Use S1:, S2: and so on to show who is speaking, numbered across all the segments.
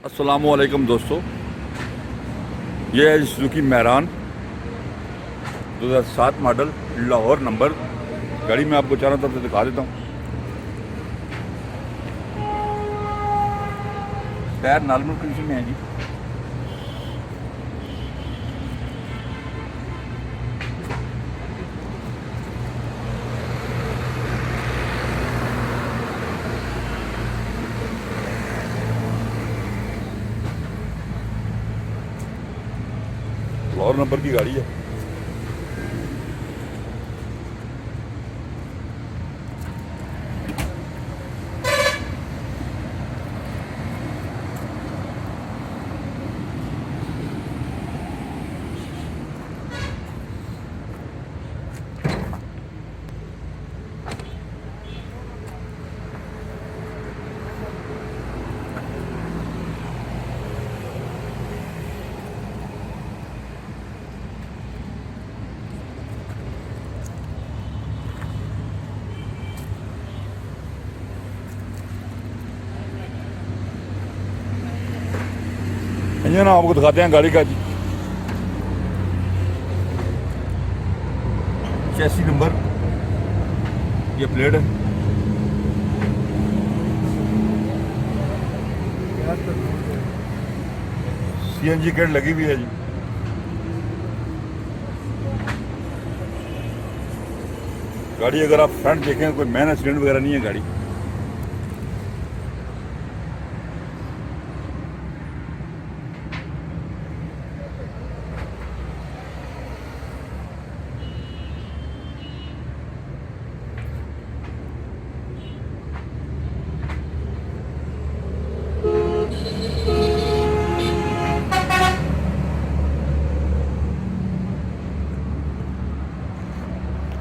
S1: अस्सलामुअलैकुम दोस्तों, ये है Suzuki Mehran 2007 model Lahore number. गाड़ी में आपको चारों तरफ से दिखा देता हूँ। टायर नॉर्मल कंडीशन में है जी। लाहौर नंबर की गाड़ी है। इंजन आपको दिखाते हैं गाड़ी का जी। चैसी नंबर, ये प्लेट है। सीएनजी किट लगी हुई है जी। गाड़ी अगर आप फ्रंट देखें कोई मैन एक्सीडेंट वगैरह नहीं है गाड़ी।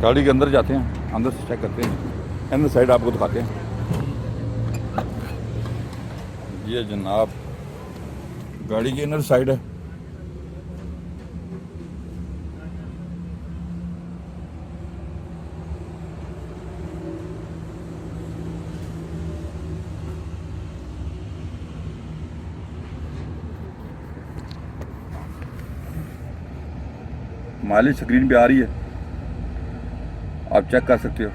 S1: गाड़ी के अंदर जाते हैं, अंदर से चेक करते हैं। अंदर साइड आपको दिखाते हैं। ये जनाब गाड़ी की इनर साइड है। माइलेज स्क्रीन पे आ रही है, आप चेक कर सकते हो।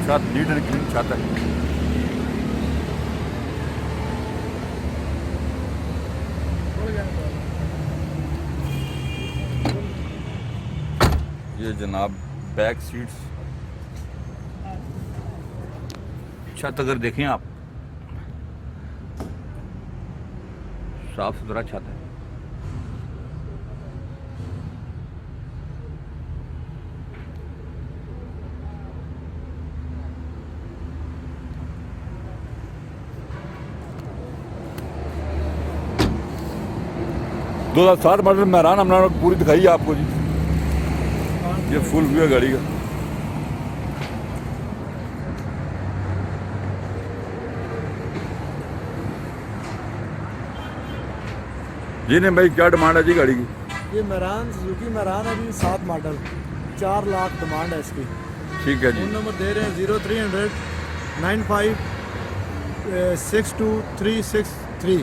S1: छत नीट एंड क्लीन छत है। ये जनाब बैक सीट्स, छत अगर देखें आप, साफ सुथरा छत है। दो 2007 मॉडल मेहरान हमने पूरी दिखाई है आपको जी। ये फुल व्यू है गाड़ी का। जी नहीं भाई, क्या डिमांड है जी गाड़ी की?
S2: ये मेहरान सुजुकी मेहरान अभी 7 मॉडल 4 लाख डिमांड है इसकी।
S1: ठीक है जी।
S2: फोन नंबर दे रहे हैं 0300 9562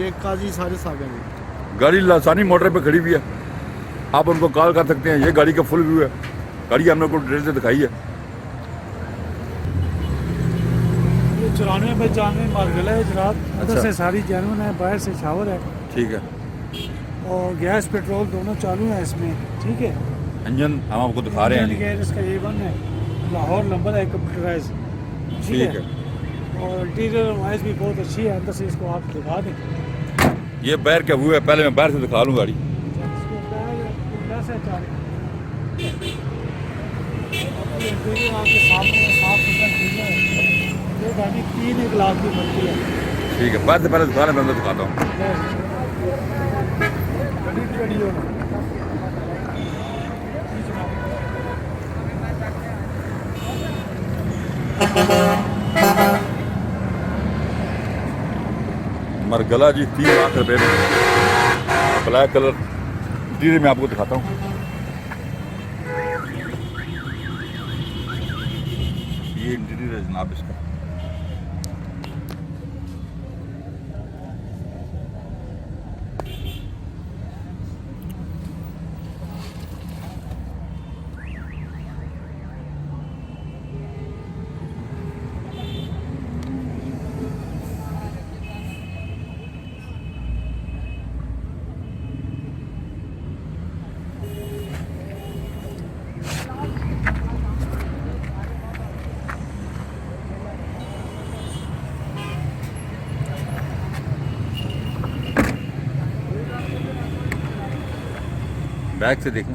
S2: ये काजी सारे सागे हैं।
S1: गाड़ी लासानी मोटर पे खड़ी हुई है, आप उनको कॉल कर सकते हैं। ये गाड़ी का फुल व्यू है। गाड़ी हमने को डिटेल से दिखाई है।
S2: ये 94/95 मार्गल है जनाब। अंदर
S1: अच्छा।
S2: से सारी जैनुअन है, बाहर से शावर है
S1: ठीक है।
S2: और गैस पेट्रोल दोनों चालू है इसमें। ठीक है,
S1: इंजन हम आपको दिखा रहे हैं जी।
S2: इंडिकेटर इसका A1 है, लाहौर नंबर है, कंप्यूटराइज।
S1: ठीक है।
S2: और इंटीरियर वाइज भी बहुत अच्छी है। अंदर से इसको आप दिखा दें।
S1: ये बाहर क्या व्यू है, पहले मैं बाहर से दिखा लूँ गाड़ी।
S2: इंटीरियर आपके सामने साफ सुथरा इंटीरियर है। गाड़ी 3 1 लाख की बनती है।
S1: ठीक है, बाद से पहले दुकान में अंदर दिखाता हूँ।
S2: बड़ी बड़ी हो ना।
S1: मरगला जी 3 लाख रुपए में, ब्लैक कलर इंटीरियर में आपको दिखाता हूँ। ये इंटीरियर है जनाब इसका। बैक से देखें,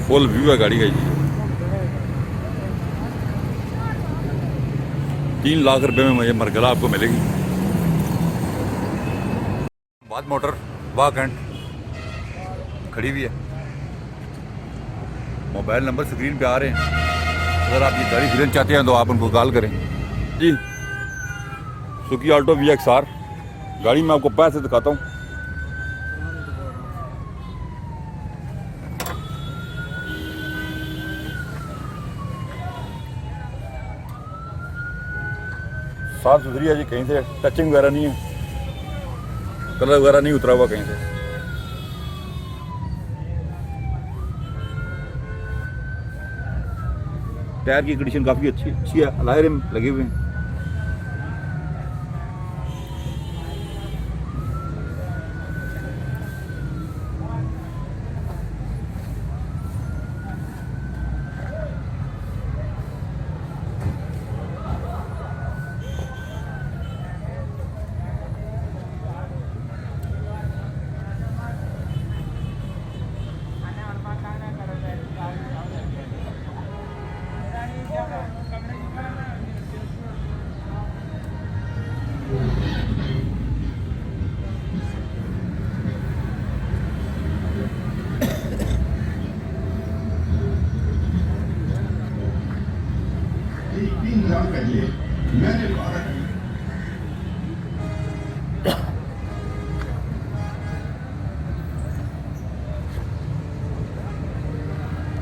S1: फुल व्यू है गाड़ी का जी। 3 लाख रुपए में मुझे मरगला आपको मिलेगी। बाद मोटर वाकंट खड़ी हुई है। मोबाइल नंबर स्क्रीन पे आ रहे हैं, अगर आप ये गाड़ी खरीदना चाहते हैं तो आप उनको कॉल करें जी। सुकी ऑल्टो VXR गाड़ी मैं आपको पैसे दिखाता हूँ। साफ सुथरी है जी, कहीं से टचिंग वगैरह नहीं है, कलर वगैरह नहीं उतरा हुआ कहीं से। टायर की कंडीशन काफ़ी अच्छी है, अलॉय रिम लगे हुए हैं।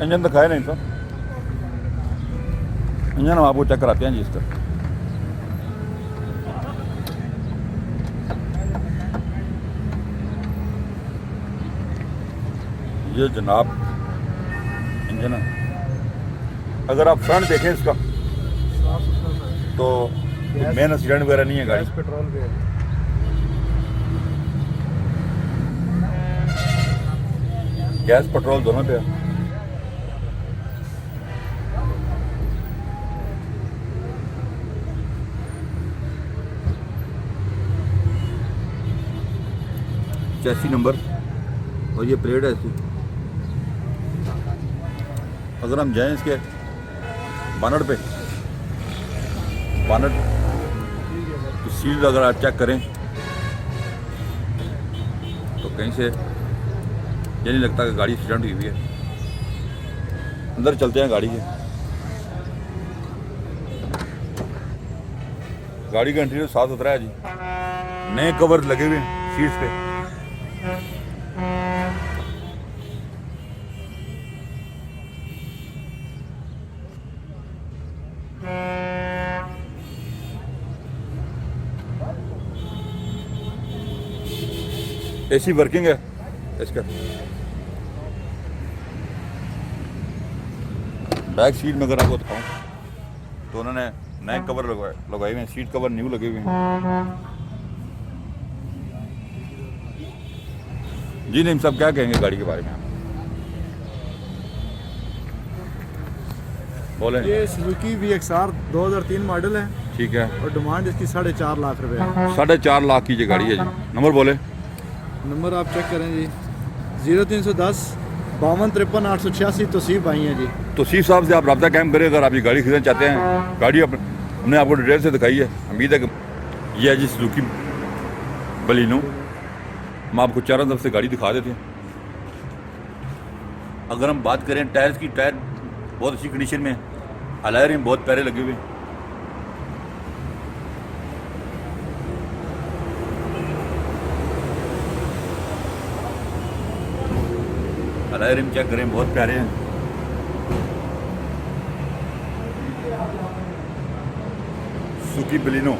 S1: इंजन दिखाए नहीं सर, इंजन हम आपको चेक कराते हैं जी इसका। ये जनाब इंजन है। अगर आप फ्रंट देखें इसका तो मेन एक्सीडेंट वगैरह नहीं है गाड़ी।
S2: पेट्रोल पे
S1: गैस पेट्रोल दोनों पे है। चैसी नंबर और ये प्लेट है इसकी। अगर हम जाएं इसके बानट पे, बानट की सीट अगर आप चेक करें तो कहीं से ये नहीं लगता कि गाड़ी एक्सीडेंट हुई है। अंदर चलते हैं गाड़ी के। गाड़ी का इंटीरियर साफ सुथरा है जी, नए कवर लगे हुए हैं सीट्स पे। एसी वर्किंग है इसका। बैक सीट में अगर आपको दिखाऊं तो उन्होंने नए कवर लगाए हुए हैं, सीट कवर न्यू लगे हुए हैं जी। नहीं सब क्या कहेंगे गाड़ी के बारे में? बोलें।
S2: ये सुजुकी VXR 2003 मॉडल है
S1: ठीक है,
S2: और डिमांड इसकी 4.5 लाख रुपए है।
S1: 4.5 लाख की ये गाड़ी है जी। नंबर बोले।
S2: नंबर आप चेक करें जी, 0310 52 53 886 तोसीफ आई है जी।
S1: तो सी साहब से आप रब्ता कायम करें अगर आप ये गाड़ी खरीदना चाहते हैं। गाड़ी हमने आपको डिटेल से दिखाई है, उम्मीद है कि ये है जी सुजुकी बलिनो। हम आपको चारों तरफ से गाड़ी दिखा देते हैं। अगर हम बात करें टायर्स की, टायर बहुत अच्छी कंडीशन में है, अलॉय रिम बहुत प्यारे लगे हुए हैं। अलॉय रिम चेक करें, बहुत प्यारे हैं। सुजुकी बलिनो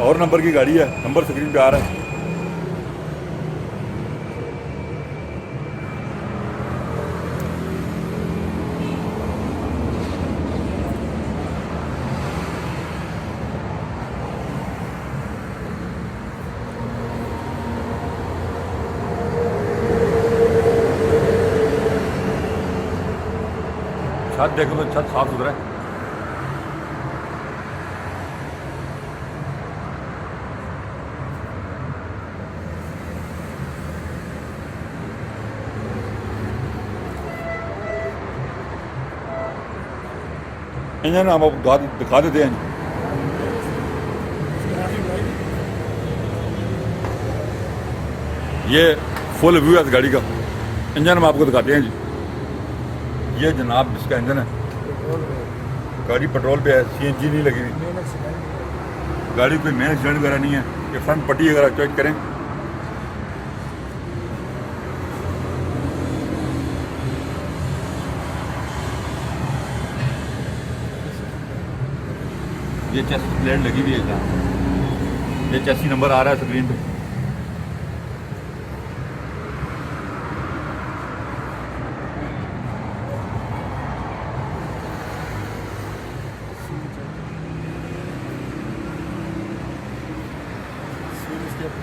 S1: और नंबर की गाड़ी है, नंबर स्क्रीन पे आ रहा है। छत देखो तो छत साफ सुथरा है। इंजन हम आपको दिखा देते हैं। ये फुल व्यू है इस गाड़ी का। इंजन हम आपको दिखाते हैं जी। ये जनाब इसका इंजन है, गाड़ी पेट्रोल पे है, CNG नहीं लगी हुई। गाड़ी कोई मेन एक्सीडेंट वगैरह नहीं है। ये फ्रंट पट्टी अगर आप चेक करें, ये चेसी प्लेट लगी हुई है। ये चेसी नंबर आ रहा है स्क्रीन पे।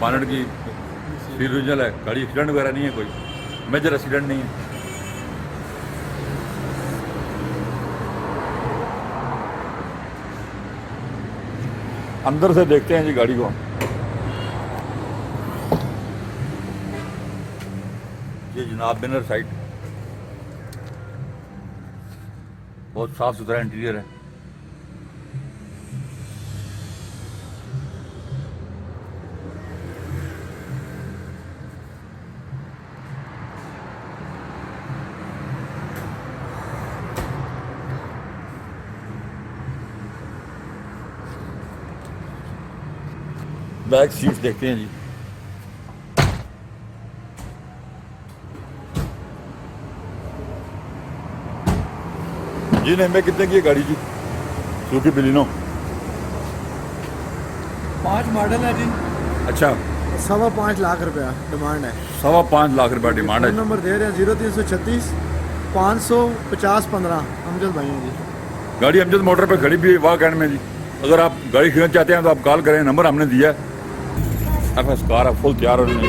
S1: पानट की सील ओरिजिनल है। गाड़ी एक्सीडेंट वगैरह नहीं है, कोई मेजर एक्सीडेंट नहीं है। अंदर से देखते हैं जी गाड़ी को। ये जनाब बिनर साइड, बहुत साफ सुथरा इंटीरियर है। बैक सीट्स देखते हैं जी। जी नहीं, कितने की है गाड़ी जी? सुजुकी बलिनो
S2: 5 मॉडल है जी।
S1: अच्छा,
S2: 5.25 लाख रुपया डिमांड है।
S1: 5.25 लाख रुपया डिमांड है।
S2: फोन नंबर दे रहे हैं 0336 550 15 अमजद भाई हैं जी।
S1: गाड़ी अमजद मोटर पे खड़ी भी है वाह कहने में जी। अगर आप गाड़ी खरीदना चाहते हैं तो आप कॉल करें, नंबर हमने दिया है। FS कार है, फुल तैयार होने की।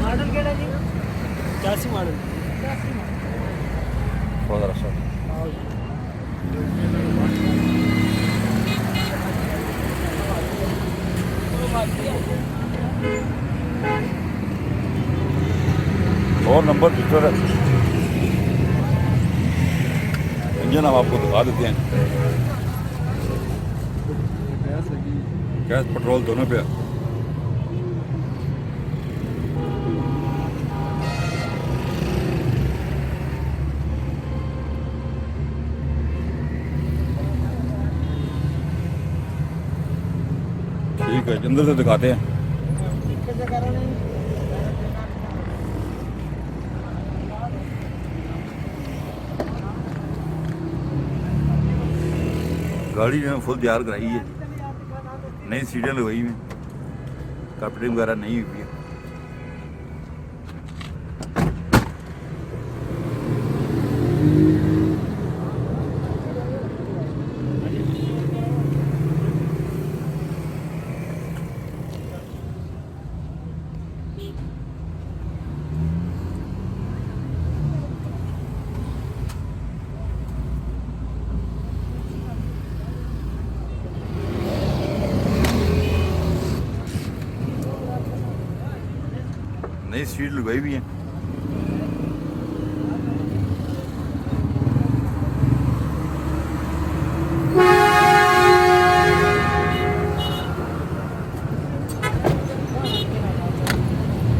S2: मॉडल केड़ा जी? 84 मॉडल।
S1: थोड़ा सा रास्ता। और नंबर पिक्चर है। इंजन हम आपको दिखा देते हैं। गैस पेट्रोल दोनों पे है। ठीक है, अंदर से दिखाते हैं। गाड़ी जो है फुल तैयार कराई है, नई सीटें लगवाई हुई, कार्पेटिंग वगैरह नहीं हुई है। नई सीट लगवाई भी है।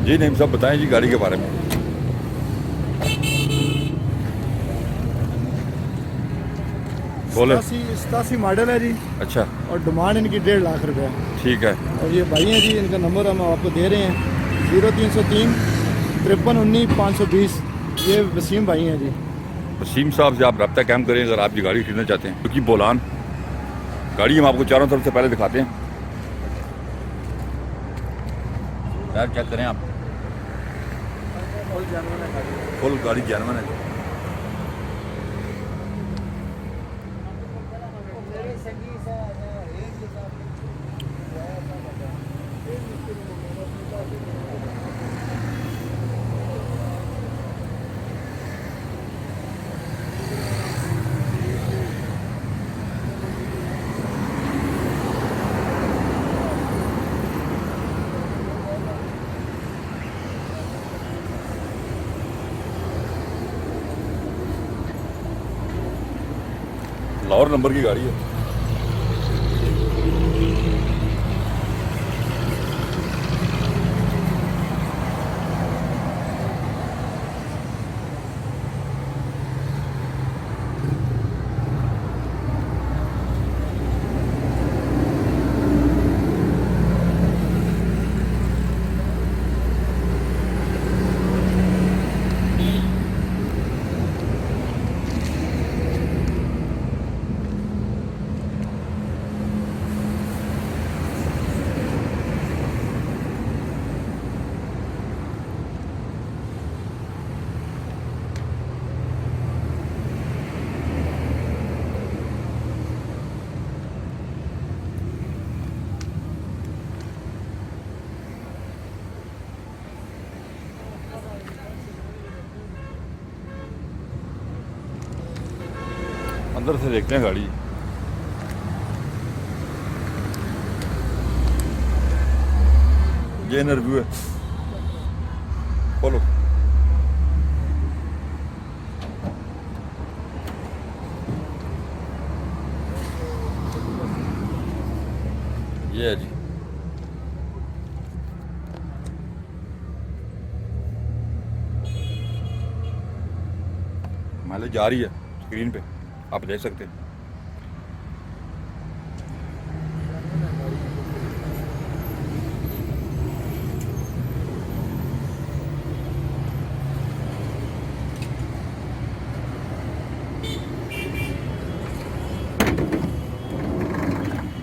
S1: जी नहीं, सब बताएं जी गाड़ी के बारे में। बोले।
S2: 87 मॉडल है जी,
S1: अच्छा,
S2: और डिमांड इनकी 1.5 लाख रुपए है।
S1: ठीक है।
S2: और ये भाई हैं जी, इनका नंबर हम आपको दे रहे हैं 0303 53 19 520। ये वसीम भाई हैं जी।
S1: वसीम साहब से आप रब्ता कायम करें अगर आप ये गाड़ी खरीदना चाहते हैं, क्योंकि बोलान गाड़ी हम आपको चारों तरफ से पहले दिखाते हैं। यार क्या करें आप, फुल गाड़ी जानवर है। लाहौर नंबर की गाड़ी है। अंदर से देखते हैं गाड़ी। ये रिव्यू है, खोलो। ये है जी, माइलेज जा रही है स्क्रीन पे, आप देख सकते हैं।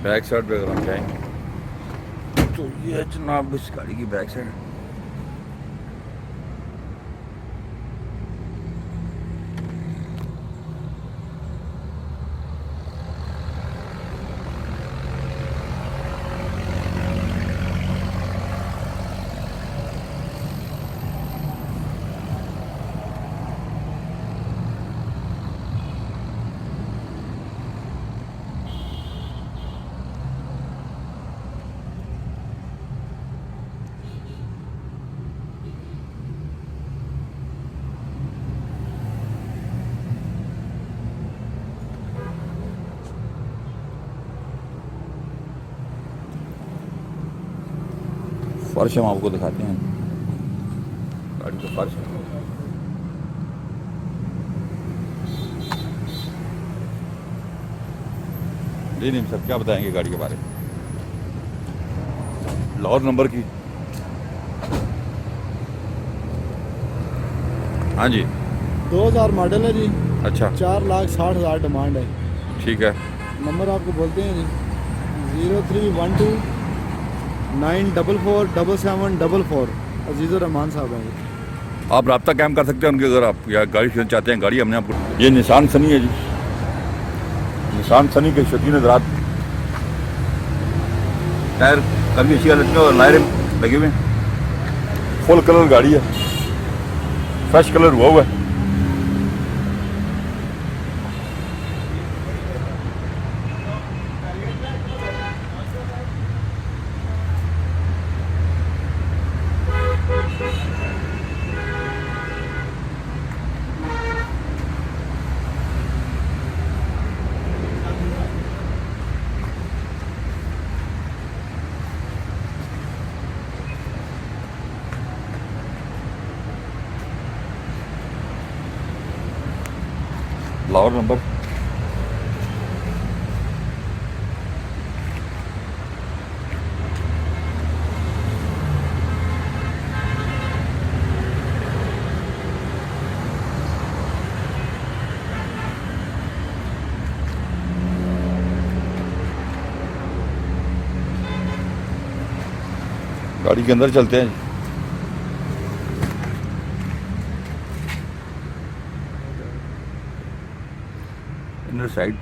S1: बैक साइड पे अगर हम जाएंगे तो ये है जनाब इस गाड़ी की बैक साइड। फर्श हम आपको दिखाते हैं, गाड़ी का फर्श। जी नहीं सर, क्या बताएंगे गाड़ी के बारे में? लाहौर नंबर की। हाँ जी
S2: 2000 मॉडल है जी।
S1: अच्छा
S2: 4,60,000 डिमांड है।
S1: ठीक है।
S2: नंबर आपको बोलते हैं जी 0312 9447744। अजीज़ुर रहमान साहब हैं जी।
S1: आप रब्ता कायम कर सकते हैं उनके, अगर आप या गाड़ी खरीदना चाहते हैं। गाड़ी हमने आपको, ये निशान सनी है जी, निशान सनी के शौकीन हज़रात। टायर काफ़ी अच्छी हालत में और लायरे लगे हुए हैं। फुल कलर गाड़ी है, फ्रेश कलर हुआ है। लाहौर नंबर। गाड़ी के अंदर चलते हैं। इनर साइड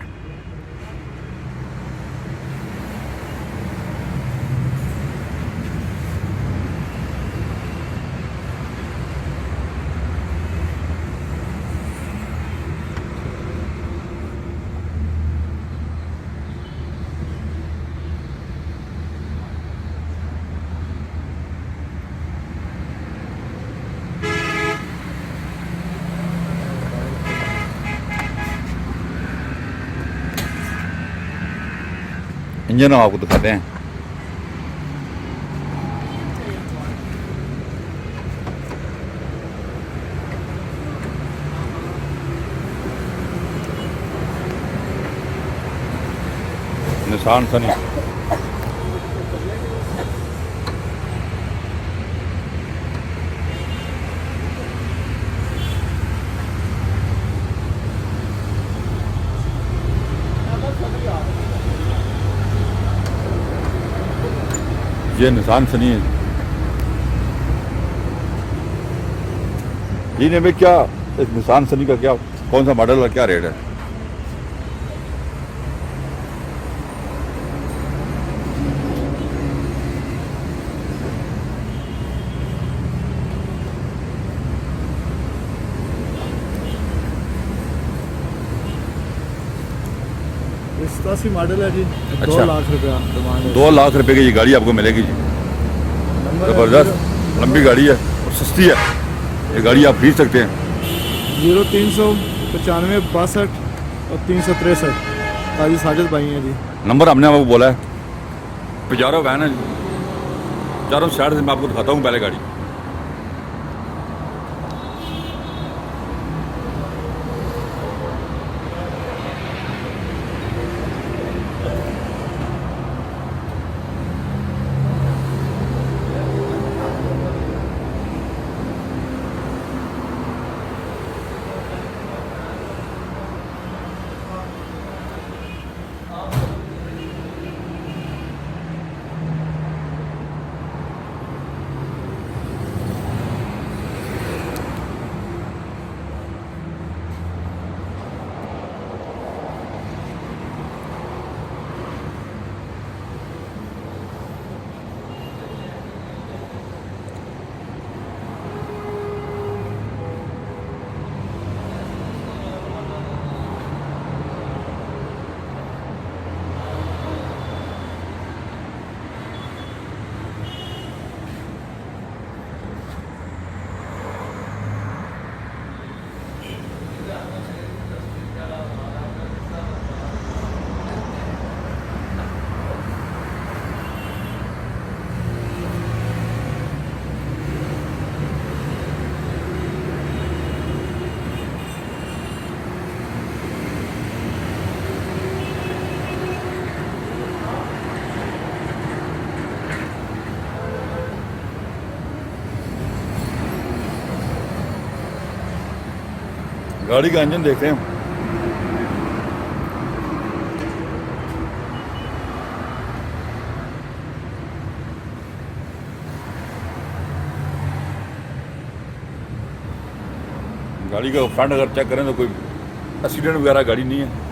S1: इंजन आपको दिखाते हैं। निशान सनी। ये निशान सनी है। जी ने भाई क्या इस निशान सनी का क्या, कौन सा मॉडल और क्या रेट है?
S2: ये 87 मॉडल है जी। 2
S1: अच्छा।
S2: लाख रुपया डिमांड है।
S1: 2 लाख रुपए की ये गाड़ी आपको मिलेगी जी।
S2: नंबर है
S1: ज़बरदस्त लंबी गाड़ी है और सस्ती है। ये गाड़ी आप खरीद सकते हैं।
S2: 0395 62 और 363। काजी साजिद भाई हैं जी।
S1: नंबर हमने आपको बोला है। पिजारो वैन है, चारों साइड से मैं आपको दिखाता हूँ पहले गाड़ी। गाड़ी का इंजन देखते हैं। गाड़ी का फ्रंट अगर चेक करें तो कोई एक्सीडेंट वगैरह गाड़ी नहीं है।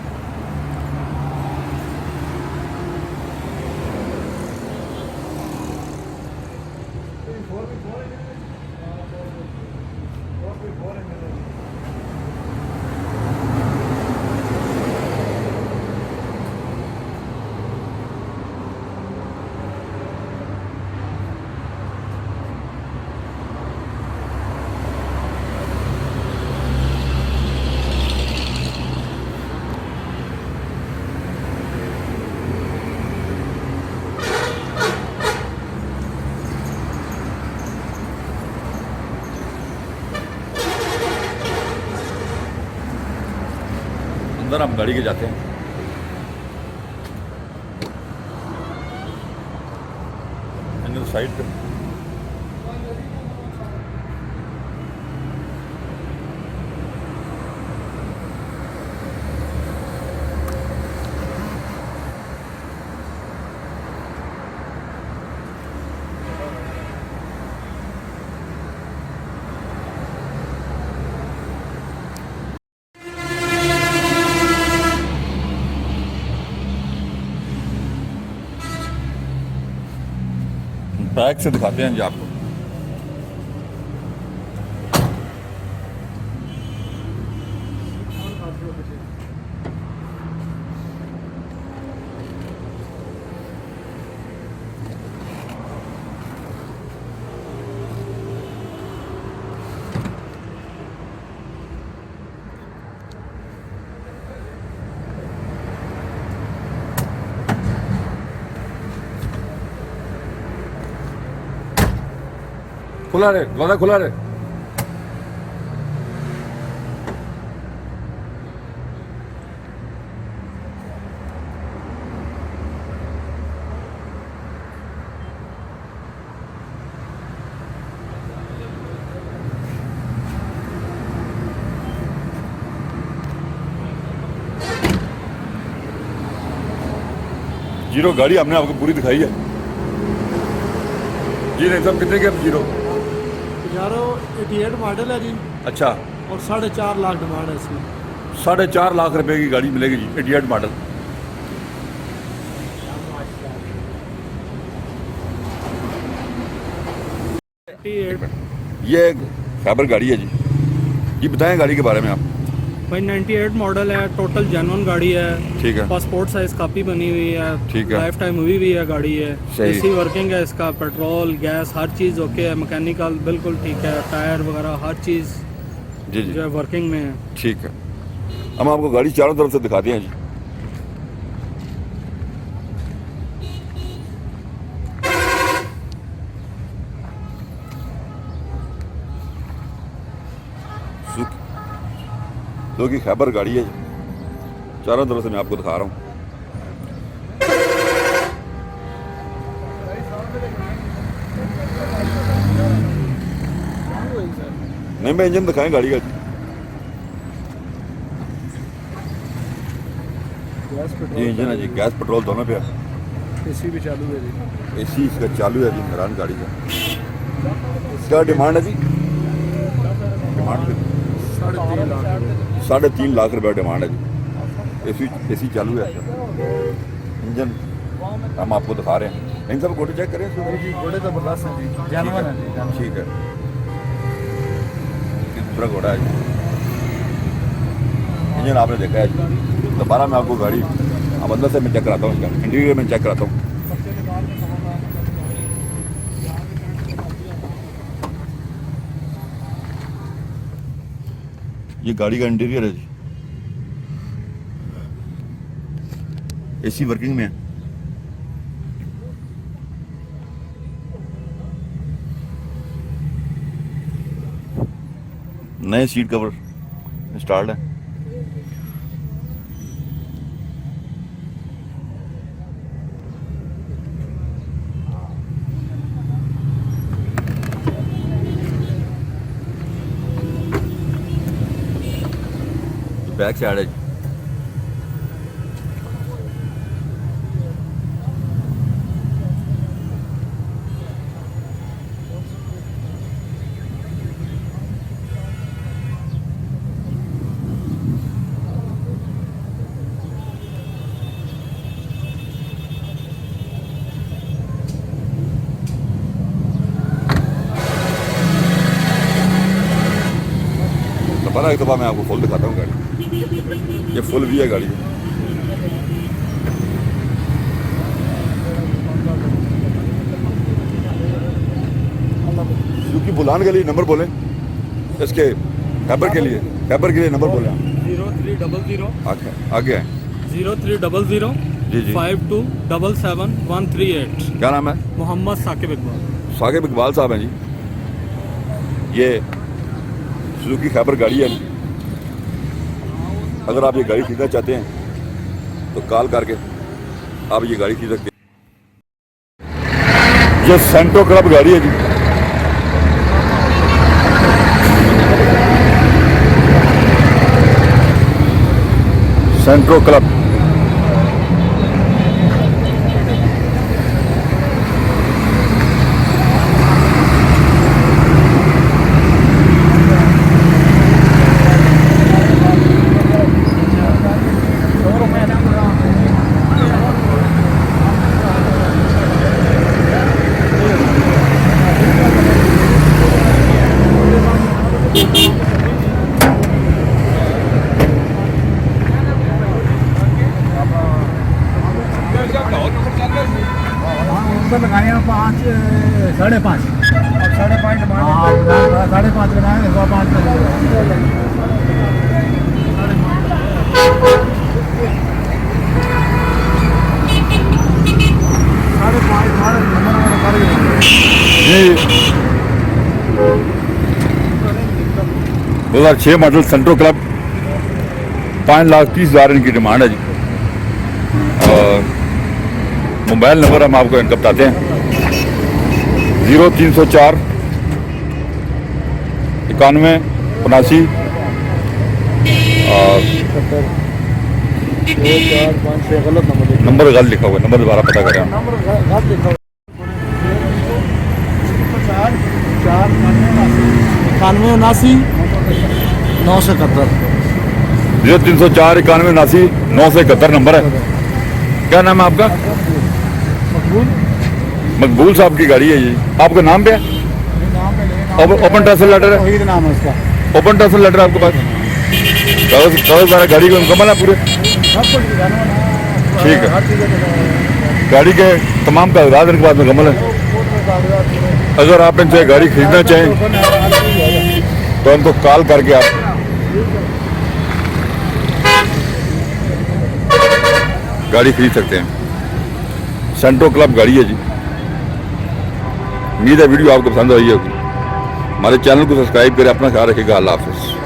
S1: अंदर हम गाड़ी के जाते हैं। अंदर साइड पे बैक से दिखाते हैं जी आपको। खुला रहे, दरवाजा खुला रहे। जीरो गाड़ी हमने आपको पूरी दिखाई है जी। नहीं सब कितने के जीरो?
S2: यारो 88 मॉडल है जी।
S1: अच्छा,
S2: और 4.5 लाख डिमांड है इसकी।
S1: 4.5 लाख रुपए की गाड़ी मिलेगी जी, 88 मॉडल। ये खैबर गाड़ी है जी। जी बताएं गाड़ी के बारे में आप।
S3: भाई 98 मॉडल है, टोटल जेन्युइन गाड़ी है।
S1: ठीक है।
S3: पासपोर्ट साइज कॉपी बनी हुई है।
S1: ठीक है।
S3: लाइफ टाइम हुई भी है गाड़ी है।
S1: सही।
S3: एसी वर्किंग है इसका, पेट्रोल गैस हर चीज़ ओके है, मैकेनिकल बिल्कुल ठीक है, टायर वगैरह हर चीज़
S1: जी जी
S3: जो है वर्किंग में है।
S1: ठीक है। हम आपको गाड़ी चारों तरफ से दिखाते हैं जी। जो कि खैबर गाड़ी है, चारों तरफ से मैं आपको दिखा रहा हूँ। नहीं मैं इंजन दिखाएं गाड़ी का। जी इंजन है जी, गैस पेट्रोल दोनों पे है।
S2: एसी भी चालू है जी।
S1: एसी इसका चालू है जी, हैरान गाड़ी का। क्या डिमांड है जी? डिमांड
S2: 3.5 लाख।
S1: 3.5 लाख रुपया डिमांड है जी। एसी चालू है। इंजन हम आपको दिखा रहे हैं। इन सब गोटे चेक करें
S2: जी घोड़े जबरदस्त है जी, जानवर है जी।
S1: ठीक है। दूसरा घोड़ा है जी। इंजन आपने देखा है जी। दोबारा मैं आपको गाड़ी अब अंदर से मैं चेक कराता हूँ, इसका इंटीरियर में चेक कराता हूँ। ये गाड़ी का इंटीरियर है जी। एसी वर्किंग में है। नए सीट कवर इंस्टॉल्ड है। बैक साइड है जी। दोबारा एक दफ़ा मैं आपको फुल दिखाता हूँ गाड़ी। ये फुल भी है गाड़ी। सुजुकी बुलान के लिए नंबर बोलें, इसके खैबर के लिए नंबर बोलें।
S3: 0300
S1: आगे है
S3: 0300
S1: जी जी।
S3: 52777138।
S1: क्या नाम है?
S3: मोहम्मद साकिब इकबाल।
S1: साकिब इकबाल साहब हैं जी। ये सुजुकी खैबर गाड़ी है। अगर आप ये गाड़ी खरीदना चाहते हैं तो कॉल करके आप ये गाड़ी खरीद सकते हैं। ये सेंट्रो क्लब गाड़ी है जी। सेंट्रो क्लब
S2: लगाए 5 5.5 अब 5.5 5.5 लगाए 5
S1: जी 2006 मॉडल सेंट्रो क्लब 5,30,000 इनकी डिमांड है जी। और मोबाइल नंबर हम आपको इनका बताते हैं 0304 91 85 और
S2: 2 4 5 6 गलत
S1: नंबर गलत लिखा हुआ है। नंबर दोबारा पता करें।
S2: नंबर गलत लिखा हुआ 4 91 89 971
S1: 0304 91 89 971 नंबर है। क्या नाम है आपका? मकबूल साहब की गाड़ी है ये। आपका नाम पे है? ओपन ट्रांसफर लेटर है?
S2: नाम है उसका।
S1: ओपन ट्रांसफर लेटर आपके पास? कागज सारा गाड़ी को मुकम्मल है पूरे? ठीक है। गाड़ी के तमाम कागजात इनके पास मुकम्मल है। अगर आप इनसे गाड़ी खरीदना चाहें तो इनको कॉल करके आप गाड़ी खरीद सकते हैं। सेंट्रो क्लब गाड़ी है जी। उम्मीद है वीडियो आपको पसंद आई होगी। हमारे चैनल को सब्सक्राइब करें। अपना ख्याल रखिएगा। अल्लाह हाफिज़।